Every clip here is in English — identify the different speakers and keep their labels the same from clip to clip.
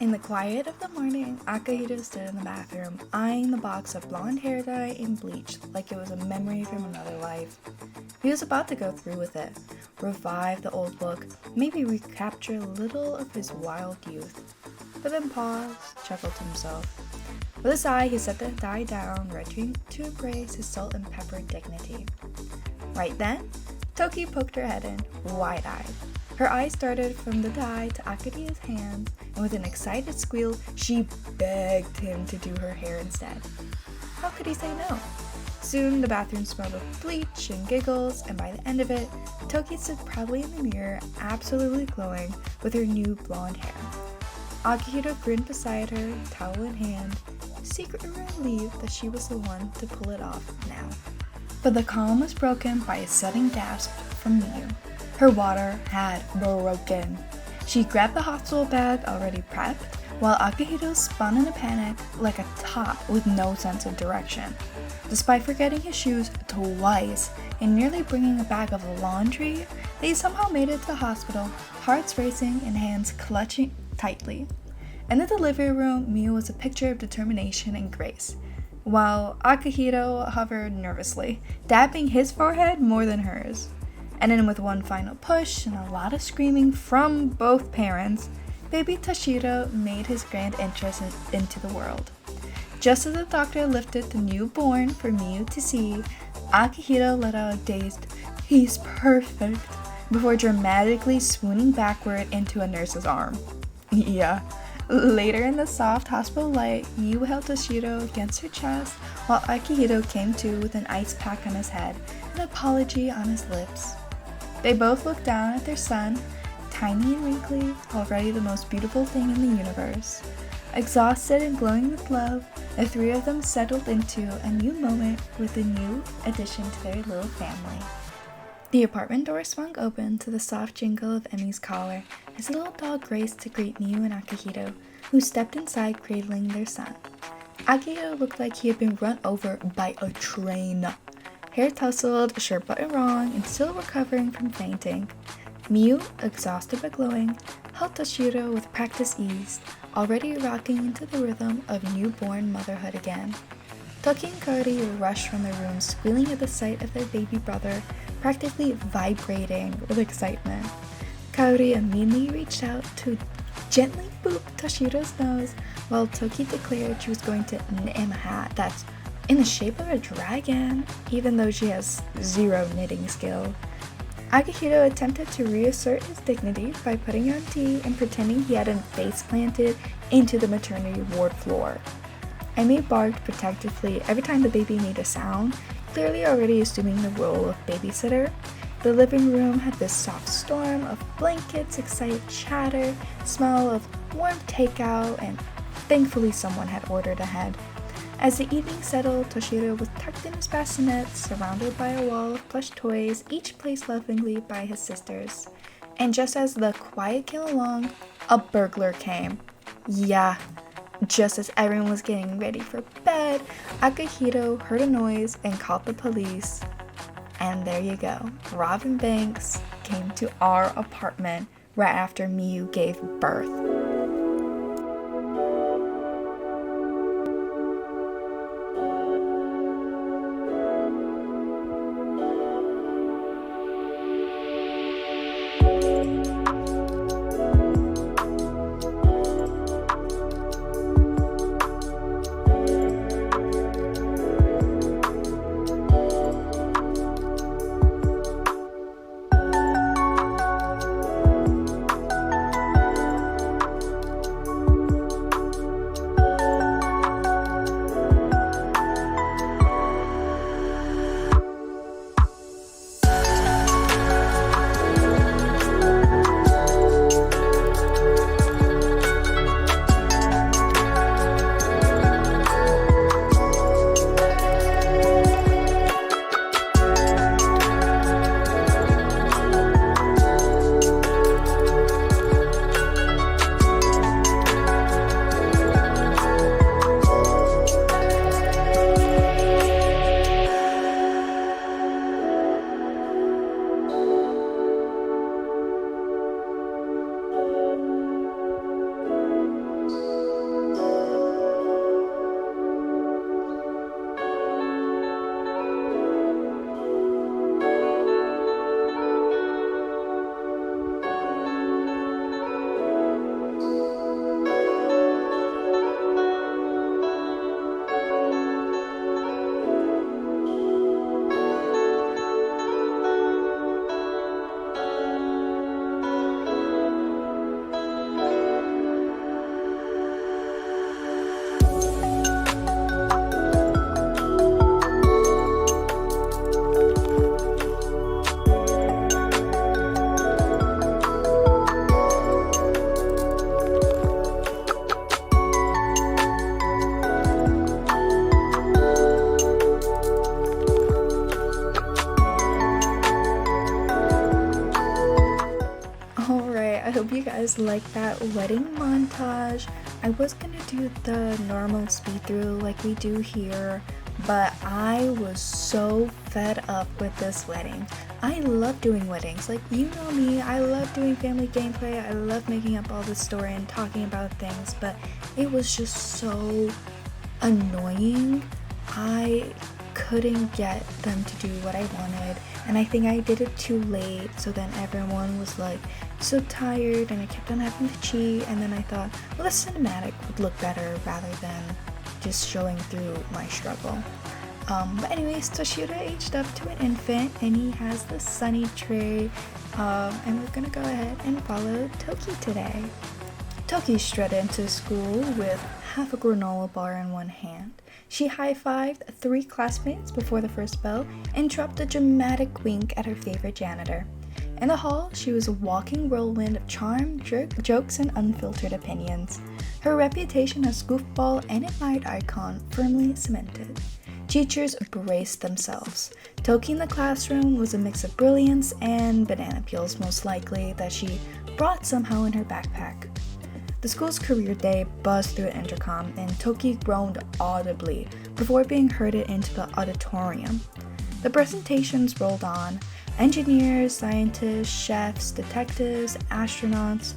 Speaker 1: In the quiet of the morning, Akahito stood in the bathroom, eyeing the box of blonde hair dye and bleach like it was a memory from another life. He was about to go through with it, revive the old look, maybe recapture a little of his wild youth. But then paused, chuckled to himself. With a sigh, he set the dye down, ready to embrace his salt and pepper dignity. Right then, Tokie poked her head in, wide-eyed. Her eyes darted from the dye to Akahito's hands, and with an excited squeal, she begged him to do her hair instead. How could he say no? Soon, the bathroom smelled of bleach and giggles, and by the end of it, Tokie stood proudly in the mirror, absolutely glowing with her new blonde hair. Akahito grinned beside her, towel in hand, secretly relieved that she was the one to pull it off now. But the calm was broken by a sudden gasp from Miyu. Her water had broken. She grabbed the hospital bag already prepped, while Akahito spun in a panic like a top with no sense of direction. Despite forgetting his shoes twice and nearly bringing a bag of laundry, they somehow made it to the hospital, hearts racing and hands clutching tightly. In the delivery room, Miyu was a picture of determination and grace, while Akahito hovered nervously, dabbing his forehead more than hers. And then with one final push and a lot of screaming from both parents, baby Toshiro made his grand entrance into the world. Just as the doctor lifted the newborn for Miyu to see, Akahito let out a dazed, "He's perfect," before dramatically swooning backward into a nurse's arm. Yeah. Later in the soft hospital light, Miyu held Toshiro against her chest, while Akahito came to with an ice pack on his head, an apology on his lips. They both looked down at their son, tiny and wrinkly, already the most beautiful thing in the universe. Exhausted and glowing with love, the three of them settled into a new moment with a new addition to their little family. The apartment door swung open to the soft jingle of Emmy's collar as little dog raced to greet Miyu and Akahito, who stepped inside cradling their son. Akahito looked like he had been run over by a train. Hair tousled, shirt button wrong, and still recovering from fainting. Miyu, exhausted but glowing, held Toshiro with practiced ease, already rocking into the rhythm of newborn motherhood again. Tokie and Kaori rushed from their room, squealing at the sight of their baby brother, practically vibrating with excitement. Kaori immediately reached out to gently boop Toshiro's nose, while Tokie declared she was going to knit him a hat that's in the shape of a dragon, even though she has zero knitting skill. Akahito attempted to reassert his dignity by putting on tea and pretending he hadn't face planted into the maternity ward floor. Emmy barked protectively every time the baby made a sound, clearly already assuming the role of babysitter. The living room had this soft storm of blankets, excited chatter, smell of warm takeout, and thankfully someone had ordered ahead. As the evening settled, Toshiro was tucked in his bassinets, surrounded by a wall of plush toys, each placed lovingly by his sisters. And just as the quiet came along, a burglar came. Yeah, just as everyone was getting ready for bed, Akahito heard a noise and called the police. And there you go, Robin Banks came to our apartment right after Miyu gave birth. hope you guys liked that wedding montage. I was gonna do the normal speed through like we do here, but I was so fed up with this wedding. I love doing weddings, like you know me, I love doing family gameplay, I love making up all this story and talking about things, but it was just so annoying. I couldn't get them to do what I wanted, and I think I did it too late, so then everyone was like so tired and I kept on having to cheat, and then I thought, well, the cinematic would look better rather than just showing through my struggle. But anyways, Toshiro aged up to an infant and he has the sunny tray, and we're gonna go ahead and follow Tokie today. Tokie strutted into school with half a granola bar in one hand. She high-fived 3 classmates before the first bell and dropped a dramatic wink at her favorite janitor. In the hall, she was a walking whirlwind of charm, jokes, and unfiltered opinions. Her reputation as goofball and admired icon firmly cemented. Teachers braced themselves. Tokie in the classroom was a mix of brilliance and banana peels, most likely, that she brought somehow in her backpack. The school's career day buzzed through an intercom, and Tokie groaned audibly before being herded into the auditorium. The presentations rolled on. Engineers, scientists, chefs, detectives, astronauts.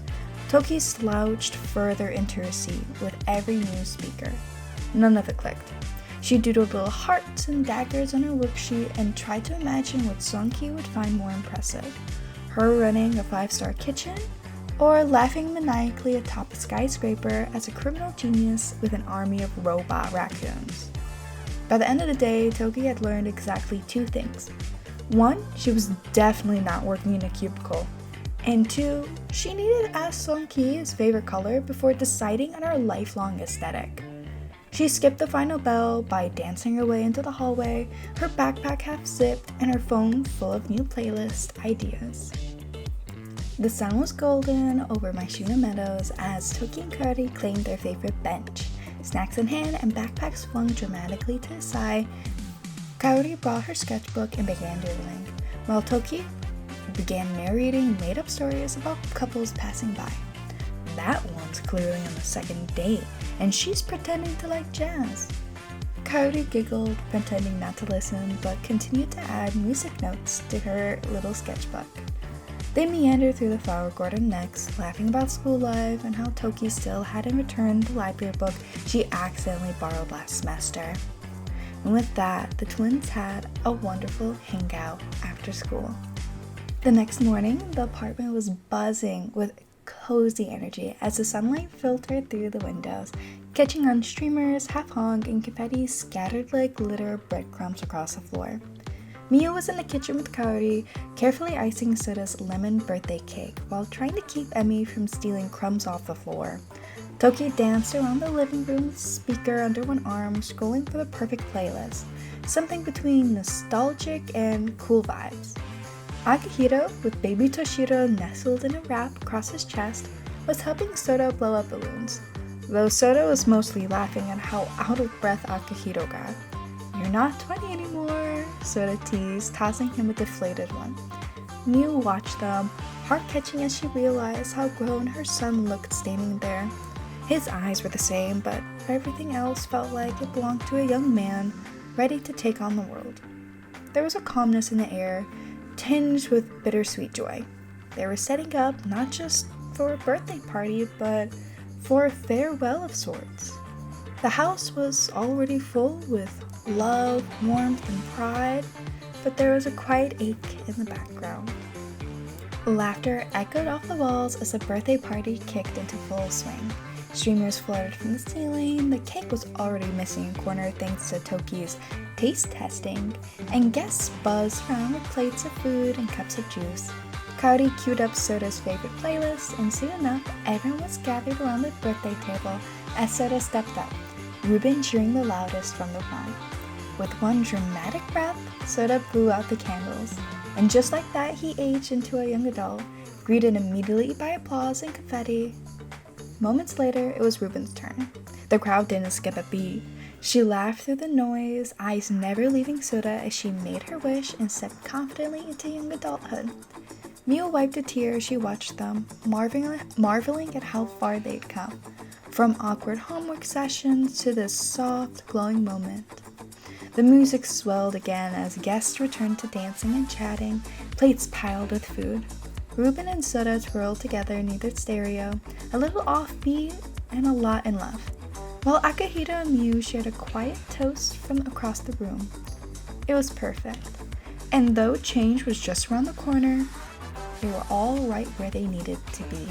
Speaker 1: Tokie slouched further into her seat with every new speaker. None of it clicked. She doodled little hearts and daggers on her worksheet and tried to imagine what Sonki would find more impressive. Her running a 5-star kitchen, or laughing maniacally atop a skyscraper as a criminal genius with an army of robot raccoons. By the end of the day, Tokie had learned exactly 2 things. 1, she was definitely not working in a cubicle. And 2, she needed to ask Sonki his favorite color before deciding on her lifelong aesthetic. She skipped the final bell by dancing her way into the hallway, her backpack half zipped and her phone full of new playlist ideas. The sun was golden over Maishuna Meadows as Tokie and Kaori claimed their favorite bench. Snacks in hand and backpacks flung dramatically to the side, Kaori brought her sketchbook and began doodling, while Tokie began narrating made-up stories about couples passing by. That one's clearly on the second date, and she's pretending to like jazz. Kaori giggled, pretending not to listen, but continued to add music notes to her little sketchbook. They meandered through the flower garden next, laughing about school life and how Tokie still hadn't returned the library book she accidentally borrowed last semester. And with that, the twins had a wonderful hangout after school. The next morning, the apartment was buzzing with cozy energy as the sunlight filtered through the windows, catching on streamers, half-hung, and confetti scattered like glitter breadcrumbs across the floor. Mia was in the kitchen with Kaori, carefully icing Sota's lemon birthday cake while trying to keep Emmy from stealing crumbs off the floor. Tokie danced around the living room, speaker under one arm, scrolling for the perfect playlist, something between nostalgic and cool vibes. Akahito, with baby Toshiro nestled in a wrap across his chest, was helping Sota blow up balloons, though Sota was mostly laughing at how out of breath Akahito got. "You're not 20 anymore," Sota teased, tossing him a deflated one. Miu watched them, heart-catching as she realized how grown her son looked standing there. His eyes were the same, but everything else felt like it belonged to a young man, ready to take on the world. There was a calmness in the air, tinged with bittersweet joy. They were setting up not just for a birthday party, but for a farewell of sorts. The house was already full with love, warmth, and pride, but there was a quiet ache in the background. Laughter echoed off the walls as the birthday party kicked into full swing. Streamers fluttered from the ceiling, the cake was already missing a corner thanks to Tokie's taste testing, and guests buzzed around with plates of food and cups of juice. Kaori queued up Sota's favorite playlist, and soon enough, everyone was gathered around the birthday table as Sota stepped up, Ruben cheering the loudest from the front. With one dramatic breath, Sota blew out the candles, and just like that, he aged into a young adult, greeted immediately by applause and confetti. Moments later, it was Ruben's turn. The crowd didn't skip a beat. She laughed through the noise, eyes never leaving Sota as she made her wish and stepped confidently into young adulthood. Mia wiped a tear as she watched them, marveling at how far they'd come, from awkward homework sessions to this soft, glowing moment. The music swelled again as guests returned to dancing and chatting, plates piled with food. Ruben and Sota twirled together near the stereo, a little offbeat and a lot in love, while Akahito and Mew shared a quiet toast from across the room. It was perfect, and though change was just around the corner, they were all right where they needed to be.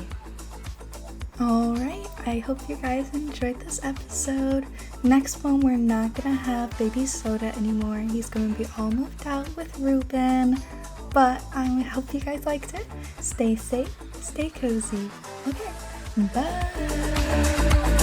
Speaker 1: Alright, I hope you guys enjoyed this episode. Next one, we're not gonna have baby Sota anymore. He's gonna be all moved out with Ruben. But I hope you guys liked it. Stay safe, stay cozy. Okay, bye!